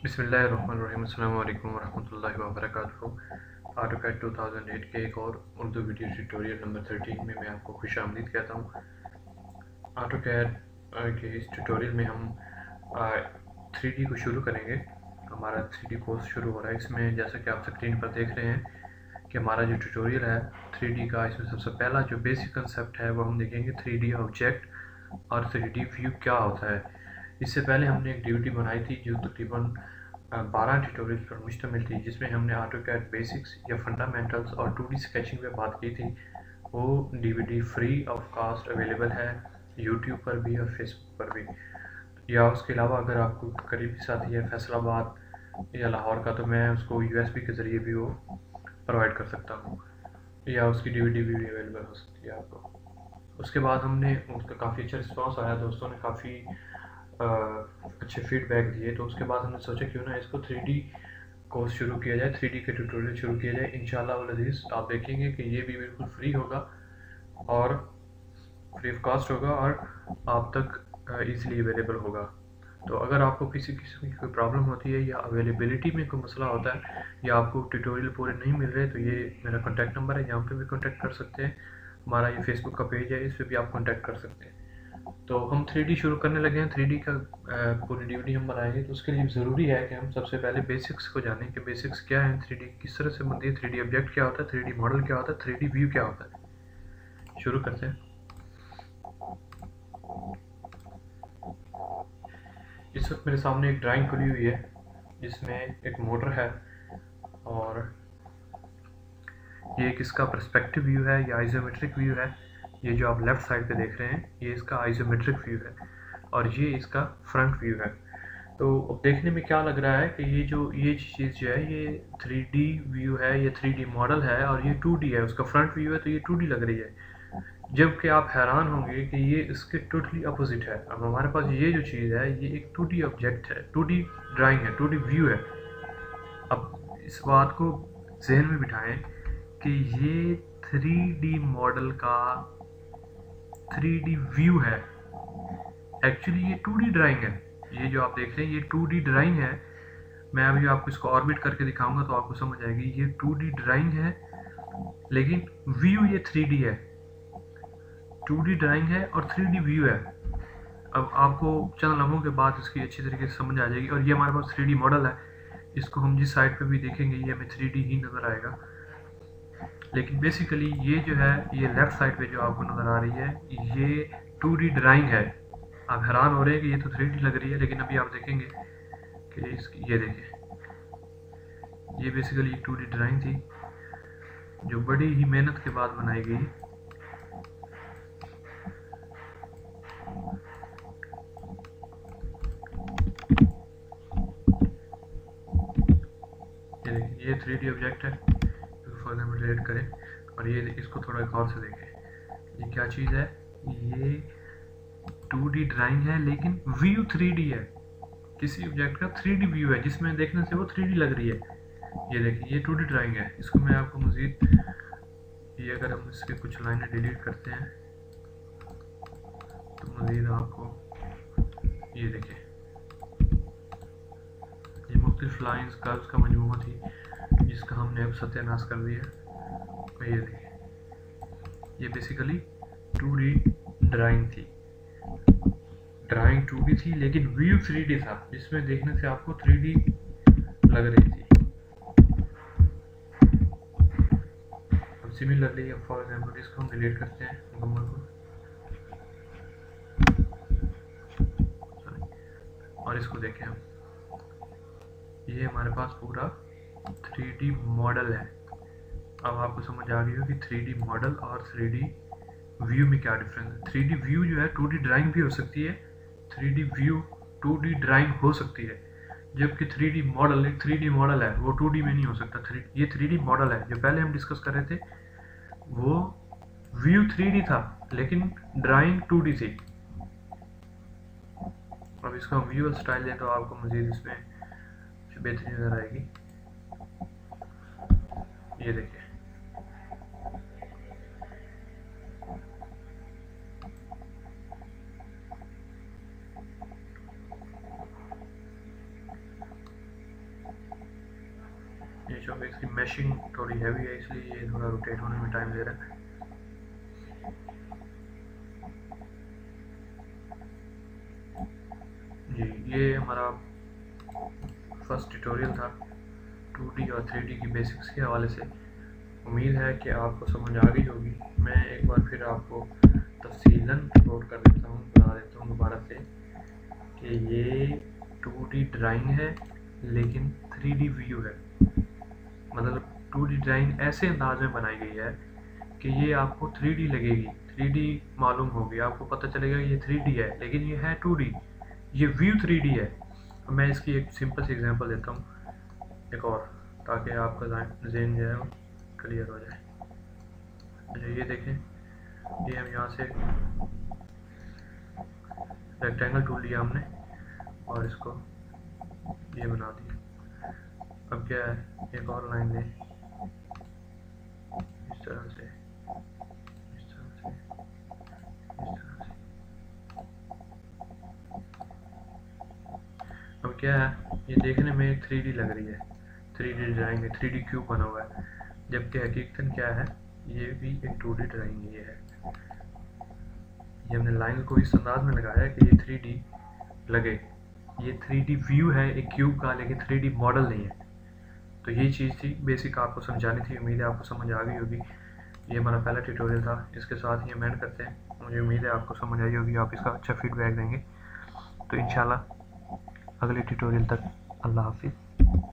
बिस्मिल्लाहिर्रहमानिर्रहीम। अस्सलाम वालेकुम वरहमतुल्लाहि वबरकातुहू। ऑटोकैड 2008 के एक और उर्दू वीडियो ट्यूटोरियल नंबर 13 में मैं आपको खुशामदीद कहता हूँ। ऑटोकैड के इस ट्यूटोरियल में हम 3D को शुरू करेंगे। हमारा 3D कोर्स शुरू हो रहा है। इसमें जैसा कि आप स्क्रीन पर देख रहे हैं कि हमारा जो ट्यूटोरियल है 3D का, इसमें सबसे पहला जो बेसिक कंसेप्ट है वो हम देखेंगे 3D ऑब्जेक्ट और 3D व्यू क्या होता है। इससे पहले हमने एक DVD बनाई थी जो तकरीबन 12 ट्यूटोरियल पर मुश्तमिल थी, जिसमें हमने ऑटोकैड बेसिक्स या फंडामेंटल्स और 2D स्केचिंग पे बात की थी। वो DVD free of cost available है यूट्यूब पर भी और फेसबुक पर भी। या उसके अलावा अगर आपको करीबी साथी है फैसलाबाद या लाहौर का, तो मैं उसको USB के ज़रिए भी वो प्रोवाइड कर सकता हूँ, या उसकी DVD भी अवेलेबल हो सकती है आपको। उसके बाद हमने उसका काफ़ी अच्छा रिस्पॉन्स आया, दोस्तों ने काफ़ी अच्छे फीडबैक दिए। तो उसके बाद हमने सोचा क्यों ना इसको 3D कोर्स शुरू किया जाए, 3D के ट्यूटोरियल शुरू किया जाए। इंशाल्लाह वल अज़ीज़ आप देखेंगे कि ये भी बिल्कुल फ्री होगा और फ्री ऑफ कॉस्ट होगा और आप तक ईज़िली अवेलेबल होगा। तो अगर आपको किसी किस्म की कोई प्रॉब्लम होती है या अवेलेबिलिटी में कोई मसला होता है या आपको ट्यूटोरियल पूरे नहीं मिल रहे, तो ये मेरा कॉन्टैक्ट नंबर है, यहाँ पे भी कॉन्टैक्ट कर सकते हैं। हमारा ये फेसबुक का पेज है, इस पर भी आप कॉन्टैक्ट कर सकते हैं। तो हम 3D शुरू करने लगे हैं। 3D का पूरी DVD हम बनाएंगे, तो उसके लिए ज़रूरी है कि हम सबसे पहले बेसिक्स को जानें कि बेसिक्स क्या है, 3D किस तरह से बनती है, 3D ऑब्जेक्ट क्या होता है, 3D मॉडल क्या होता है, 3D व्यू क्या होता है। शुरू करते हैं। इस वक्त मेरे सामने एक ड्राइंग खुली हुई है जिसमें एक मोटर है और ये एक इसका पर्सपेक्टिव व्यू है या आइसोमेट्रिक व्यू है। ये जो आप लेफ्ट साइड पे देख रहे हैं ये इसका आइसोमेट्रिक व्यू है और ये इसका फ्रंट व्यू है। तो अब देखने में क्या लग रहा है कि ये चीज़ जो है ये 3D व्यू है, ये 3D मॉडल है और ये 2D है। उसका फ्रंट व्यू है तो ये 2D लग रही है, जबकि आप हैरान होंगे कि ये इसके टोटली अपोजिट है। अब हमारे पास ये जो चीज़ है ये एक 2D ऑब्जेक्ट है, 2D ड्राइंग है, 2D व्यू है। अब इस बात को जहन में बिठाएं कि ये 3D मॉडल का 3D व्यू है। एक्चुअली ये 2D ड्राइंग है। ये जो आप देख रहे हैं ये 2D ड्राइंग है। मैं अभी आपको इसको ऑर्बिट करके दिखाऊंगा तो आपको समझ आएगी। ये 2D ड्राइंग है लेकिन व्यू ये 3D है। 2D ड्राइंग है और 3D व्यू है। अब आपको चंद लम्हों के बाद इसकी अच्छी तरीके से समझ आ जाएगी। और ये हमारे पास 3D मॉडल है, इसको हम जिस साइड पे भी देखेंगे ये हमें 3D ही नज़र आएगा। लेकिन बेसिकली ये जो है ये लेफ्ट साइड पे जो आपको नज़र आ रही है ये 2D ड्राइंग है। आप हैरान हो रहे हैं कि ये तो 3D लग रही है, लेकिन अभी आप देखेंगे कि इसकी ये देखें, ये बेसिकली 2D ड्राइंग थी जो बड़ी ही मेहनत के बाद बनाई गई। ये देखिए ये 3D ऑब्जेक्ट है, फॉर एग्जाम्पल डिलीट करें और ये इसको थोड़ा गौर से देखें। ये क्या चीज़ है, ये 2D ड्राइंग है लेकिन व्यू 3D है। किसी ऑब्जेक्ट का 3D व्यू है जिसमें देखने से वो 3D लग रही है। ये देखिए ये 2D ड्राइंग है। इसको मैं आपको मज़ीद, ये अगर हम इसके कुछ लाइनें डिलीट करते हैं तो मज़ीद आपको ये देखिए ये मुख्तलिफ लाइन्स कर्व्स का मजमूआ थी जिसका हमने अब सत्यानाश कर दिया। तो ये देखिए ये बेसिकली 2D ड्राइंग थी। ड्राइंग 2D थी लेकिन व्यू 3D था, जिसमें देखने से आपको 3D लग रही थी। अब सिमिलरली अब फॉर एग्जाम्पल इसको हम डिलीट करते हैं मुकम्मल को और इसको देखें हम, ये हमारे पास पूरा 3D मॉडल है। अब आपको समझ आ गई हो कि 3D मॉडल और 3D व्यू में क्या डिफरेंस है। 3D व्यू जो है 2D ड्राइंग भी हो सकती है, 3D व्यू 2D ड्राइंग हो सकती है, जबकि 3D मॉडल एक 3D मॉडल है, वो 2D में नहीं हो सकता। ये 3D मॉडल है। जो पहले हम डिस्कस कर रहे थे वो व्यू 3D था लेकिन ड्राइंग 2D थी। अब इसका विजुअल स्टाइल दें तो आपको मज़ीद इसमें बेहतरी नज़र आएगी। ये देखिए नीचे होंगे। इसकी मैशिंग थोड़ी हैवी है इसलिए ये थोड़ा रोटेट होने में टाइम ले रहा है। जी, ये हमारा फर्स्ट ट्यूटोरियल था 2D और 3D की बेसिक्स के हवाले से। उम्मीद है कि आपको समझ आ गई होगी। मैं एक बार फिर आपको तफसीलन रिपोर्ट कर देता हूँ, बता देता हूँ दोबारा से कि ये 2D ड्राइंग है लेकिन 3D व्यू है। मतलब 2D ड्राइंग ऐसे अंदाज में बनाई गई है कि ये आपको 3D लगेगी, 3D मालूम होगी, आपको पता चलेगा ये 3D है लेकिन ये है 2D, ये व्यू 3D है। मैं इसकी एक सिंपल सी एग्जांपल देता हूँ एक और, ताकि आपका ज़हन जो है वो क्लियर हो जाए। अच्छा, ये देखें, ये हम यहाँ से रेक्टेंगल टूल लिया हमने और इसको ये बना दिया। अब क्या है, एक और लाइन लें इस तरह से, इस तरह से, इस तरह से। अब क्या है, ये देखने में 3D लग रही है, 3D ड्राइंग है, 3D क्यूब बना हुआ है, जबकि हकीकतन क्या है, ये भी एक 2D ड्राइंग ही है। ये हमने लाइन को इस अंदाज में लगाया है कि ये 3D लगे। ये 3D व्यू है एक क्यूब का, लेकिन 3D मॉडल नहीं है। तो यही चीज़ थी, बेसिक आपको समझानी थी। उम्मीद है आपको समझ आ गई होगी। ये हमारा पहला ट्यूटोरियल था, इसके साथ ही हम एंड करते हैं। मुझे उम्मीद है आपको समझ आई होगी, आप इसका अच्छा फीडबैक देंगे। तो इंशाल्लाह अगले ट्यूटोरियल तक अल्लाह हाफिज़।